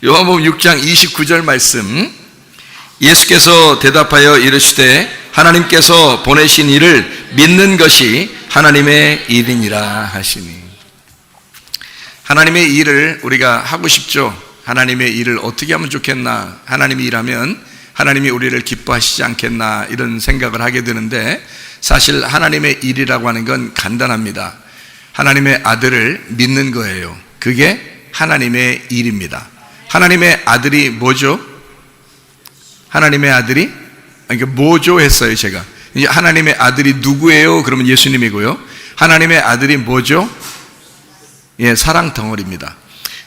요한복음 6장 29절 말씀, 예수께서 대답하여 이르시되 하나님께서 보내신 이를 믿는 것이 하나님의 일이니라 하시니. 하나님의 일을 우리가 하고 싶죠. 하나님의 일을 어떻게 하면 좋겠나, 하나님이 일하면 하나님이 우리를 기뻐하시지 않겠나, 이런 생각을 하게 되는데, 사실 하나님의 일이라고 하는 건 간단합니다. 하나님의 아들을 믿는 거예요. 그게 하나님의 일입니다. 하나님의 아들이 뭐죠? 하나님의 아들이, 그러니까 뭐죠 했어요 제가. 이제 하나님의 아들이 누구예요? 그러면 예수님이고요. 하나님의 아들이 뭐죠? 예, 사랑 덩어리입니다.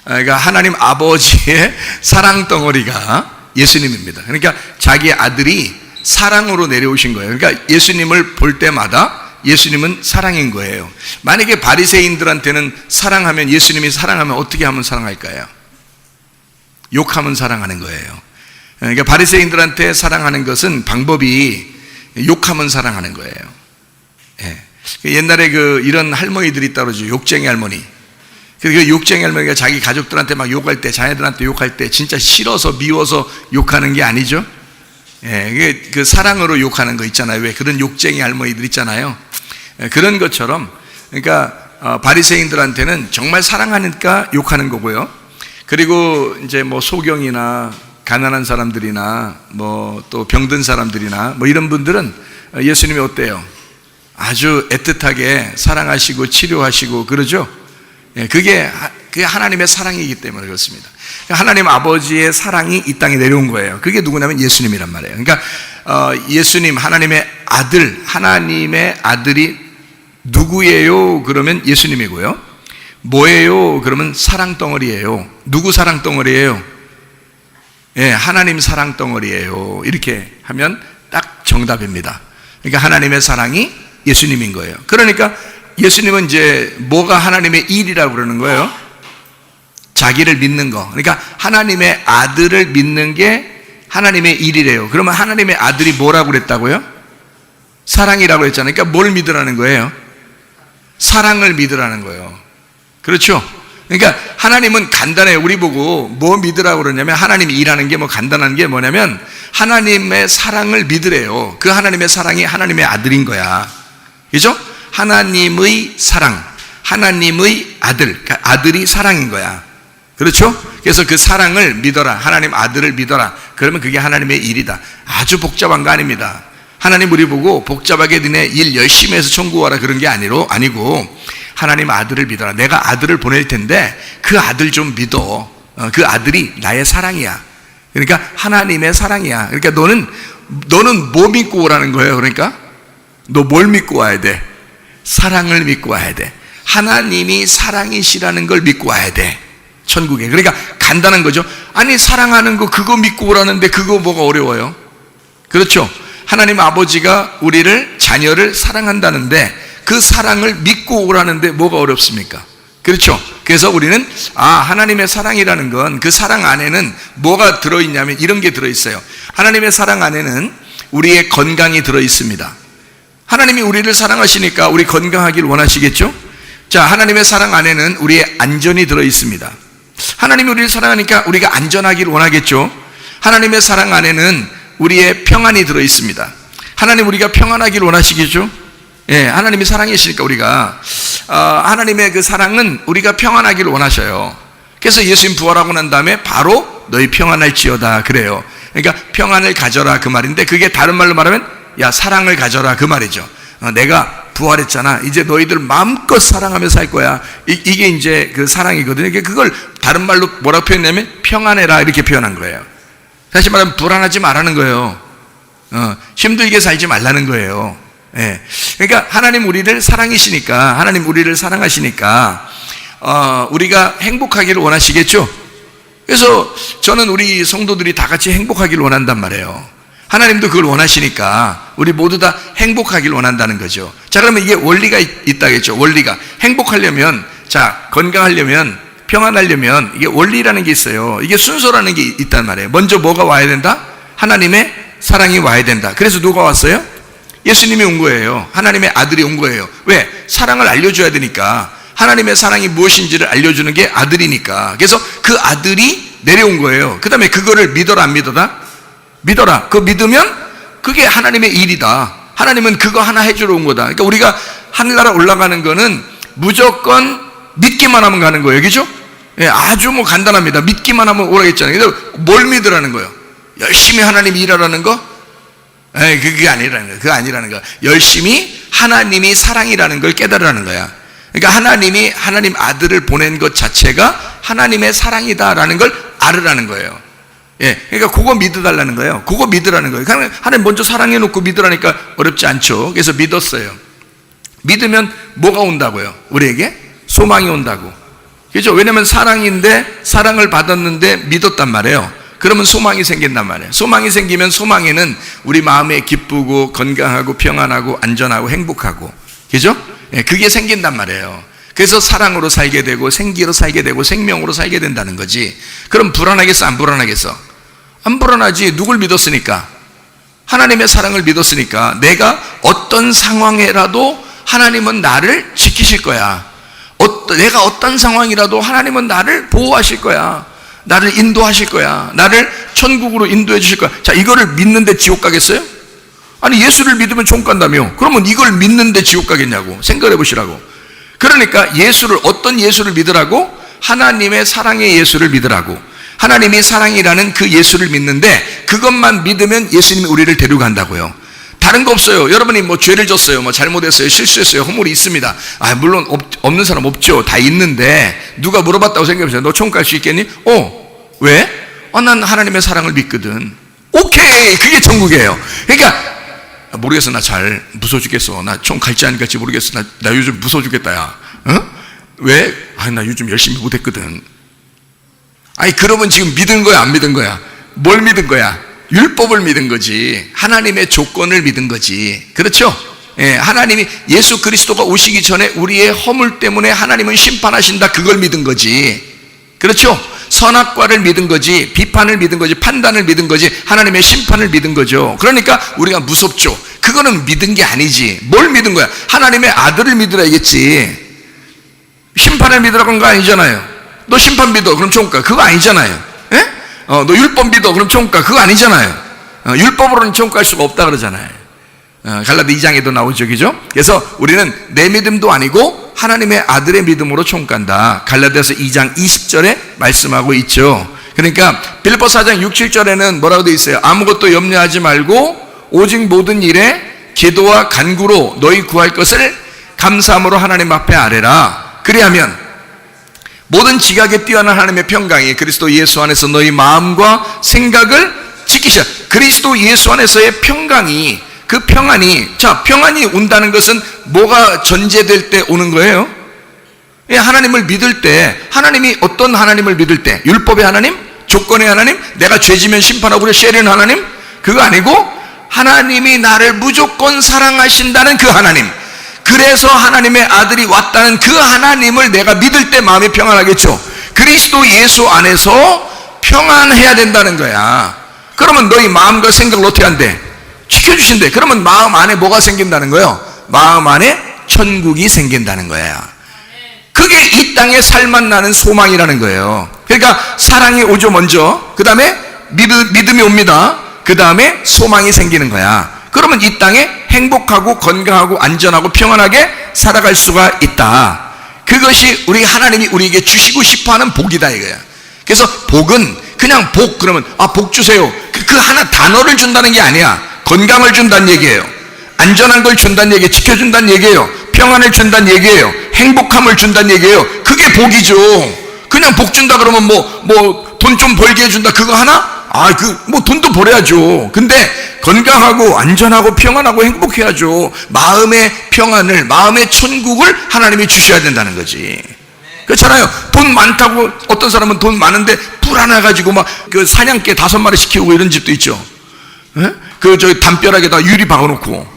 그러니까 하나님 아버지의 사랑 덩어리가 예수님입니다. 그러니까 자기 아들이 사랑으로 내려오신 거예요. 그러니까 예수님을 볼 때마다 예수님은 사랑인 거예요. 만약에 바리새인들한테는 사랑하면, 예수님이 사랑하면 어떻게 하면 사랑할까요? 욕하면 사랑하는 거예요. 그러니까 바리새인들한테 사랑하는 것은 방법이 욕하면 사랑하는 거예요. 예. 옛날에 이런 할머니들이 있다고 그러죠. 욕쟁이 할머니. 그 욕쟁이 할머니가 자기 가족들한테 막 욕할 때, 자녀들한테 욕할 때 진짜 싫어서 미워서 욕하는 게 아니죠. 예, 그 사랑으로 욕하는 거 있잖아요. 왜 그런 욕쟁이 할머니들 있잖아요. 예, 그런 것처럼, 그러니까 바리새인들한테는 정말 사랑하니까 욕하는 거고요. 그리고 이제 뭐 소경이나 가난한 사람들이나 뭐 또 병든 사람들이나 뭐 이런 분들은 예수님이 어때요? 아주 애틋하게 사랑하시고 치료하시고 그러죠. 예, 그게 하나님의 사랑이기 때문에 그렇습니다. 하나님 아버지의 사랑이 이 땅에 내려온 거예요. 그게 누구냐면 예수님이란 말이에요. 그러니까 예수님, 하나님의 아들, 하나님의 아들이 누구예요? 그러면 예수님이고요. 뭐예요? 그러면 사랑 덩어리예요. 누구 사랑 덩어리예요? 예, 하나님 사랑 덩어리예요. 이렇게 하면 딱 정답입니다. 그러니까 하나님의 사랑이 예수님인 거예요. 그러니까 예수님은 이제 뭐가 하나님의 일이라고 그러는 거예요? 자기를 믿는 거. 그러니까 하나님의 아들을 믿는 게 하나님의 일이래요. 그러면 하나님의 아들이 뭐라고 그랬다고요? 사랑이라고 했잖아요. 그러니까 뭘 믿으라는 거예요? 사랑을 믿으라는 거예요. 그렇죠? 그러니까 하나님은 간단해요. 우리 보고 뭐 믿으라고 그러냐면, 하나님이 일하는 게 뭐 간단한 게 뭐냐면 하나님의 사랑을 믿으래요. 그 하나님의 사랑이 하나님의 아들인 거야. 그죠? 하나님의 사랑, 하나님의 아들, 그러니까 아들이 사랑인 거야. 그렇죠? 그래서 그 사랑을 믿어라, 하나님 아들을 믿어라. 그러면 그게 하나님의 일이다. 아주 복잡한 거 아닙니다. 하나님 우리 보고 복잡하게 너네 일 열심히 해서 천국 와라 그런 게 아니고 하나님 아들을 믿어라. 내가 아들을 보낼 텐데 그 아들 좀 믿어. 그 아들이 나의 사랑이야. 그러니까 하나님의 사랑이야. 그러니까 너는 뭐 믿고 오라는 거예요? 그러니까 너 뭘 믿고 와야 돼? 사랑을 믿고 와야 돼. 하나님이 사랑이시라는 걸 믿고 와야 돼, 천국에. 그러니까 간단한 거죠. 아니, 사랑하는 거 그거 믿고 오라는데 그거 뭐가 어려워요? 그렇죠? 하나님 아버지가 우리를, 자녀를 사랑한다는데 그 사랑을 믿고 오라는데 뭐가 어렵습니까? 그렇죠? 그래서 우리는 하나님의 사랑이라는 건, 그 사랑 안에는 뭐가 들어있냐면 이런 게 들어있어요. 하나님의 사랑 안에는 우리의 건강이 들어있습니다. 하나님이 우리를 사랑하시니까 우리 건강하길 원하시겠죠? 자, 하나님의 사랑 안에는 우리의 안전이 들어있습니다. 하나님이 우리를 사랑하니까 우리가 안전하길 원하겠죠? 하나님의 사랑 안에는 우리의 평안이 들어있습니다. 하나님 우리가 평안하길 원하시겠죠? 예, 하나님이 사랑이시니까 우리가 하나님의 그 사랑은 우리가 평안하길 원하셔요. 그래서 예수님 부활하고 난 다음에 바로 너희 평안할지어다 그래요. 그러니까 평안을 가져라 그 말인데, 그게 다른 말로 말하면 야, 사랑을 가져라 그 말이죠. 내가 부활했잖아, 이제 너희들 마음껏 사랑하며 살 거야. 이게 이제 그 사랑이거든요. 그걸 다른 말로 뭐라고 표현했냐면 평안해라 이렇게 표현한 거예요. 다시 말하면 불안하지 말라는 거예요. 힘들게 살지 말라는 거예요. 예. 그러니까 하나님 우리를 사랑이시니까, 하나님 우리를 사랑하시니까 우리가 행복하기를 원하시겠죠? 그래서 저는 우리 성도들이 다 같이 행복하기를 원한단 말이에요. 하나님도 그걸 원하시니까 우리 모두 다 행복하기를 원한다는 거죠. 자, 그러면 이게 원리가 있다겠죠. 원리가. 행복하려면, 자, 건강하려면, 평안하려면 이게 원리라는 게 있어요. 이게 순서라는 게 있단 말이에요. 먼저 뭐가 와야 된다? 하나님의 사랑이 와야 된다. 그래서 누가 왔어요? 예수님이 온 거예요. 하나님의 아들이 온 거예요. 왜? 사랑을 알려줘야 되니까. 하나님의 사랑이 무엇인지를 알려주는 게 아들이니까. 그래서 그 아들이 내려온 거예요. 그 다음에 그거를 믿어라 안 믿어라? 믿어라. 그거 믿으면 그게 하나님의 일이다. 하나님은 그거 하나 해주러 온 거다. 그러니까 우리가 하늘나라 올라가는 거는 무조건 믿기만 하면 가는 거예요. 그죠? 예, 아주 뭐 간단합니다. 믿기만 하면 오라겠잖아요. 그래서 뭘 믿으라는 거예요? 열심히 하나님 일하라는 거? 예, 그게 아니라는 거예요. 그거 아니라는 거예요. 열심히 하나님이 사랑이라는 걸 깨달으라는 거야. 그러니까 하나님이 하나님 아들을 보낸 것 자체가 하나님의 사랑이다라는 걸 알으라는 거예요. 예, 그러니까 그거 믿어달라는 거예요. 그거 믿으라는 거예요. 하나님 먼저 사랑해놓고 믿으라니까 어렵지 않죠. 그래서 믿었어요. 믿으면 뭐가 온다고요? 우리에게 소망이 온다고. 그렇죠? 왜냐하면 사랑인데 사랑을 받았는데 믿었단 말이에요. 그러면 소망이 생긴단 말이에요. 소망이 생기면 소망에는 우리 마음에 기쁘고 건강하고 평안하고 안전하고 행복하고, 그죠? 예, 그게 생긴단 말이에요. 그래서 사랑으로 살게 되고 생기로 살게 되고 생명으로 살게 된다는 거지. 그럼 불안하겠어 안 불안하겠어? 안 불안하지. 누굴 믿었으니까? 하나님의 사랑을 믿었으니까. 내가 어떤 상황에라도 하나님은 나를 지키실 거야. 내가 어떤 상황이라도 하나님은 나를 보호하실 거야. 나를 인도하실 거야. 나를 천국으로 인도해 주실 거야. 자, 이거를 믿는데 지옥 가겠어요? 아니, 예수를 믿으면 총 간다며. 그러면 이걸 믿는데 지옥 가겠냐고. 생각해 보시라고. 그러니까 어떤 예수를 믿으라고? 하나님의 사랑의 예수를 믿으라고. 하나님이 사랑이라는 그 예수를 믿는데 그것만 믿으면 예수님이 우리를 데려간다고요. 다른 거 없어요. 여러분이 뭐 죄를 졌어요, 뭐 잘못했어요, 실수했어요, 허물이 있습니다. 물론 없는 사람 없죠. 다 있는데 누가 물어봤다고 생각해보세요. 너 천국 갈 수 있겠니? 왜? 난 하나님의 사랑을 믿거든. 오케이, 그게 천국이에요. 그러니까 모르겠어, 나 잘 무서워 죽겠어. 나 천국 갈지 안 갈지 모르겠어. 나 요즘 무서워 죽겠다, 야. 왜? 나 요즘 열심히 못했거든. 그러면 지금 믿은 거야, 안 믿은 거야? 뭘 믿은 거야? 율법을 믿은 거지. 하나님의 조건을 믿은 거지. 그렇죠? 예, 하나님이 예수 그리스도가 오시기 전에 우리의 허물 때문에 하나님은 심판하신다. 그걸 믿은 거지. 그렇죠? 선악과를 믿은 거지. 비판을 믿은 거지. 판단을 믿은 거지. 하나님의 심판을 믿은 거죠. 그러니까 우리가 무섭죠. 그거는 믿은 게 아니지. 뭘 믿은 거야? 하나님의 아들을 믿으라겠지. 심판을 믿으라고 한 거 아니잖아요. 너 심판 믿어, 그럼 천국 가. 그거 아니잖아요. 예? 너 율법 믿어, 그럼 천국 가. 그거 아니잖아요. 율법으로는 천국 갈 수가 없다 그러잖아요. 갈라디 2장에도 나오죠, 그죠? 그래서 우리는 내 믿음도 아니고 하나님의 아들의 믿음으로 천국 간다. 갈라디아서 2장 20절에 말씀하고 있죠. 그러니까 빌립보 4장 6, 7절에는 뭐라고 되어 있어요? 아무것도 염려하지 말고 오직 모든 일에 기도와 간구로 너희 구할 것을 감사함으로 하나님 앞에 아뢰라. 그리하면 모든 지각에 뛰어난 하나님의 평강이 그리스도 예수 안에서 너희 마음과 생각을 지키시라. 그리스도 예수 안에서의 평강이, 그 평안이, 자, 평안이 온다는 것은 뭐가 전제될 때 오는 거예요? 하나님을 믿을 때, 하나님이 어떤 하나님을 믿을 때? 율법의 하나님? 조건의 하나님? 내가 죄지면 심판하고 그래 쉐리는 하나님? 그거 아니고 하나님이 나를 무조건 사랑하신다는 그 하나님, 그래서 하나님의 아들이 왔다는 그 하나님을 내가 믿을 때 마음이 평안하겠죠. 그리스도 예수 안에서 평안해야 된다는 거야. 그러면 너희 마음과 생각을 어떻게 한대? 지켜주신대. 그러면 마음 안에 뭐가 생긴다는 거예요? 마음 안에 천국이 생긴다는 거야. 그게 이 땅에 살만 나는 소망이라는 거예요. 그러니까 사랑이 오죠 먼저. 그 다음에 믿음이 옵니다. 그 다음에 소망이 생기는 거야. 그러면 이 땅에 행복하고 건강하고 안전하고 평안하게 살아갈 수가 있다. 그것이 하나님이 우리에게 주시고 싶어하는 복이다 이거야. 그래서 복은 그냥 복, 그러면 복 주세요, 그 하나 단어를 준다는 게 아니야. 건강을 준다는 얘기예요. 안전한 걸 준다는 얘기예요. 지켜준다는 얘기예요. 평안을 준다는 얘기예요. 행복함을 준다는 얘기예요. 그게 복이죠. 그냥 복 준다 그러면 돈 좀 벌게 해준다 그거 하나? 돈도 벌어야죠. 근데 건강하고 안전하고 평안하고 행복해야죠. 마음의 평안을, 마음의 천국을 하나님이 주셔야 된다는 거지. 그렇잖아요. 돈 많다고 어떤 사람은 돈 많은데 불안해가지고 그 사냥개 5마리씩 키우고 이런 집도 있죠. 예? 담벼락에다 유리 박아놓고,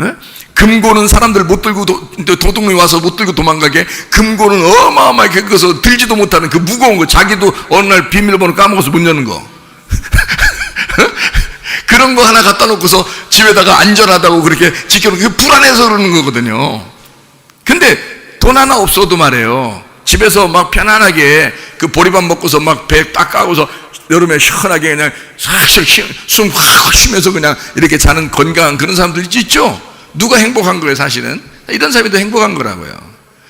예? 금고는 사람들 못 들고 도둑이 와서 못 들고 도망가게 금고는 어마어마하게 그래서 들지도 못하는 그 무거운 거, 자기도 어느 날 비밀번호 까먹어서 못 여는 거 그런 거 하나 갖다 놓고서 집에다가 안전하다고 그렇게 지켜놓고 불안해서 그러는 거거든요. 근데 돈 하나 없어도 말이에요, 집에서 막 편안하게 그 보리밥 먹고서 막 배 딱 까고서 여름에 시원하게 그냥 싹 숨 확 쉬면서 그냥 이렇게 자는 건강한 그런 사람들 있죠? 누가 행복한 거예요, 사실은? 이런 사람이 더 행복한 거라고요.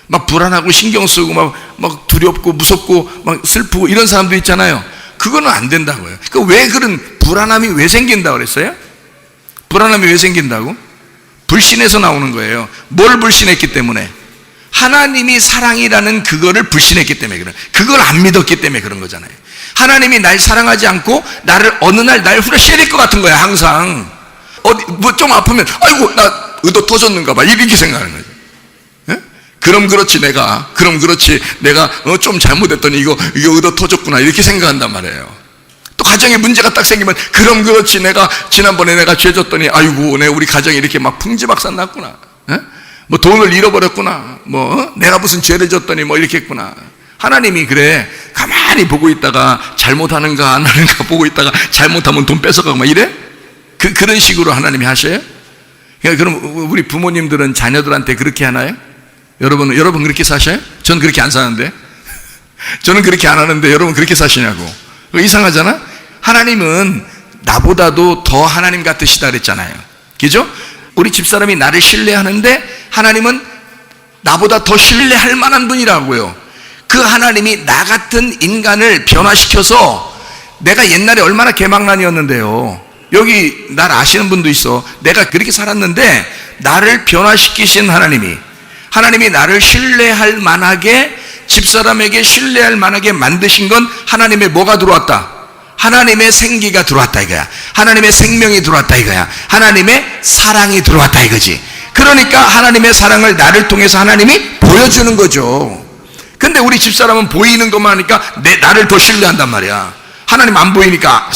막 불안하고 신경 쓰고 막 두렵고 무섭고 막 슬프고 이런 사람도 있잖아요. 그거는 안 된다고요. 왜 그런 불안함이 왜 생긴다고 그랬어요? 불안함이 왜 생긴다고? 불신에서 나오는 거예요. 뭘 불신했기 때문에? 하나님이 사랑이라는 그거를 불신했기 때문에 그런, 그걸 안 믿었기 때문에 그런 거잖아요. 하나님이 날 사랑하지 않고 나를 어느 날 날 후려치릴 것 같은 거야, 항상. 뭐 좀 아프면 아이고 나 의도 터졌는가 봐 이렇게 생각하는 거죠. 예? 그럼 그렇지 내가 좀 잘못했더니 이거 의도 터졌구나 이렇게 생각한단 말이에요. 또 가정에 문제가 딱 생기면 그럼 그렇지 내가 지난번에 내가 죄 졌더니 아이고 우리 가정이 이렇게 막 풍지박산 났구나. 예? 뭐 돈을 잃어버렸구나. 뭐 내가 무슨 죄를 졌더니 뭐 이렇게 했구나. 하나님이 그래 가만히 보고 있다가 잘못하는가 안 하는가 보고 있다가 잘못하면 돈 뺏어가고 막 이래? 그런 식으로 하나님이 하셔요? 그럼 우리 부모님들은 자녀들한테 그렇게 하나요? 여러분 그렇게 사셔요? 저는 그렇게 안 사는데. 저는 그렇게 안 하는데 여러분 그렇게 사시냐고. 이상하잖아? 하나님은 나보다도 더 하나님 같으시다 그랬잖아요. 그죠? 우리 집사람이 나를 신뢰하는데 하나님은 나보다 더 신뢰할 만한 분이라고요. 그 하나님이 나 같은 인간을 변화시켜서 내가 옛날에 얼마나 개망난이었는데요. 여기 날 아시는 분도 있어. 내가 그렇게 살았는데 나를 변화시키신 하나님이 나를 신뢰할 만하게 집사람에게 신뢰할 만하게 만드신 건 하나님의 뭐가 들어왔다? 하나님의 생기가 들어왔다 이거야. 하나님의 생명이 들어왔다 이거야. 하나님의 사랑이 들어왔다 이거지. 그러니까 하나님의 사랑을 나를 통해서 하나님이 보여주는 거죠. 근데 우리 집사람은 보이는 것만 하니까 나를 더 신뢰한단 말이야. 하나님 안 보이니까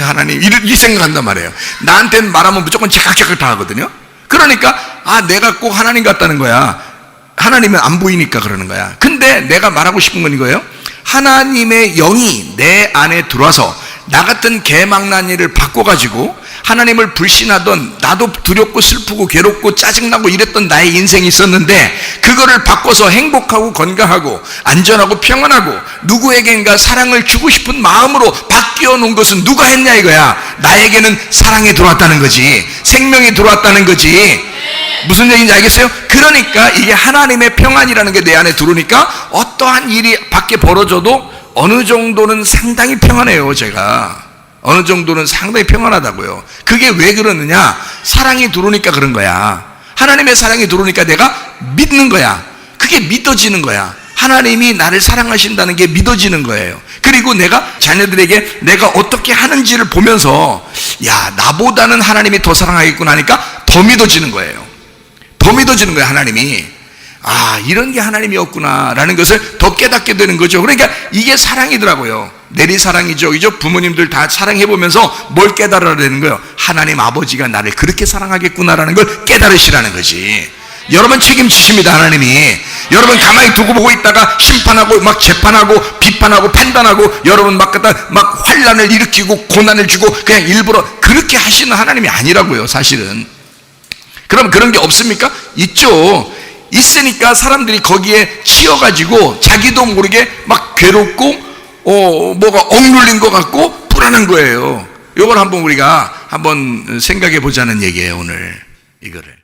하나님 이 생각한단 말이에요. 나한테는 말하면 무조건 제깍제깍 다 하거든요. 그러니까 내가 꼭 하나님 같다는 거야. 하나님은 안 보이니까 그러는 거야. 근데 내가 말하고 싶은 건 이거예요. 하나님의 영이 내 안에 들어와서 나 같은 개망난이를 바꿔가지고 하나님을 불신하던 나도 두렵고 슬프고 괴롭고 짜증나고 이랬던 나의 인생이 있었는데 그거를 바꿔서 행복하고 건강하고 안전하고 평안하고 누구에겐가 사랑을 주고 싶은 마음으로 바뀌어 놓은 것은 누가 했냐 이거야. 나에게는 사랑이 들어왔다는 거지. 생명이 들어왔다는 거지. 무슨 얘기인지 알겠어요? 그러니까 이게 하나님의 평안이라는 게 내 안에 들어오니까 어떠한 일이 밖에 벌어져도 어느 정도는 상당히 평안해요. 제가 어느 정도는 상당히 평안하다고요. 그게 왜 그러느냐? 사랑이 들어오니까 그런 거야. 하나님의 사랑이 들어오니까 내가 믿는 거야. 그게 믿어지는 거야. 하나님이 나를 사랑하신다는 게 믿어지는 거예요. 그리고 내가 자녀들에게 내가 어떻게 하는지를 보면서 나보다는 하나님이 더 사랑하겠구나 하니까 더 믿어지는 거예요. 더 믿어지는 거예요. 하나님이 이런 게 하나님이었구나 라는 것을 더 깨닫게 되는 거죠. 그러니까 이게 사랑이더라고요. 내리사랑이죠. 그죠? 부모님들 다 사랑해보면서 뭘 깨달아야 되는 거예요? 하나님 아버지가 나를 그렇게 사랑하겠구나라는 걸 깨달으시라는 거지. 여러분 책임지십니다. 하나님이 여러분 가만히 두고 보고 있다가 심판하고 막 재판하고 비판하고 판단하고 여러분 막 환난을 일으키고 고난을 주고 그냥 일부러 그렇게 하시는 하나님이 아니라고요. 사실은. 그럼 그런 게 없습니까? 있죠. 있으니까 사람들이 거기에 치여가지고 자기도 모르게 막 괴롭고 뭐가 억눌린 것 같고 불안한 거예요. 이걸 한번 우리가 한번 생각해 보자는 얘기예요. 오늘 이거를.